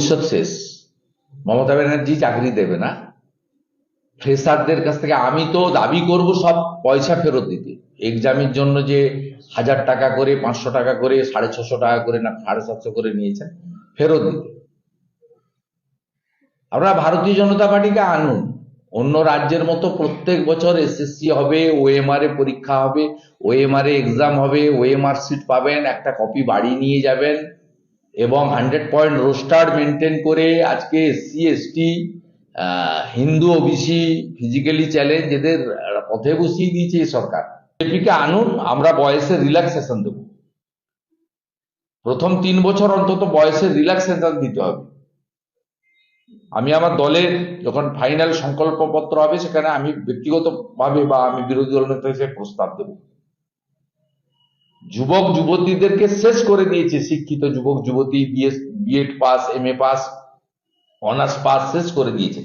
ভবিষ্যৎ শেষ। মমতা ব্যানার্জি চাকরি দেবে না। ফ্রেশারদের কাছ থেকে আমি তো দাবি করব সব পয়সা ফেরত দিতে। এক্সামের জন্য যে 1000 টাকা করে, 500 টাকা করে, 650 টাকা করে না 750 করে নিয়েছেন, ফেরত দিতে। আপনারা ভারতীয় জনতা পার্টিকে আনুন। অন্য রাজ্যের মতো প্রত্যেক বছর এসএসসি হবে, ওএমআর এ পরীক্ষা হবে, ওএমআর এ এক্সাম হবে, ওএমআর সিট পাবেন, একটা কপি বাড়ি নিয়ে যাবেন এবং 100 পয়েন্ট রোস্টার মেনটেন করে আজকে SC ST, Hindu OBC, physically challenge এদের পথে বসিয়ে দিয়েছে এই সরকার। বিজেপিকে আনুন, আমরা বয়সের রিল্যাক্সেশন দেব। প্রথম 3 বছর অন্তত বয়সের রিল্যাক্সেশন দিতে হবে। আমি আমার দলের যখন ফাইনাল সংকল্পপত্র হবে সেখানে আমি ব্যক্তিগতভাবে বা আমি বিরোধী দল নেতা হিসেবে প্রস্তাব দেব। যুবক যুবতীদেরকে শেষ করে দিয়েছে, শিক্ষিত যুবক যুবতী, B Ed pass, MA pass, honours pass শেষ করে দিয়েছে।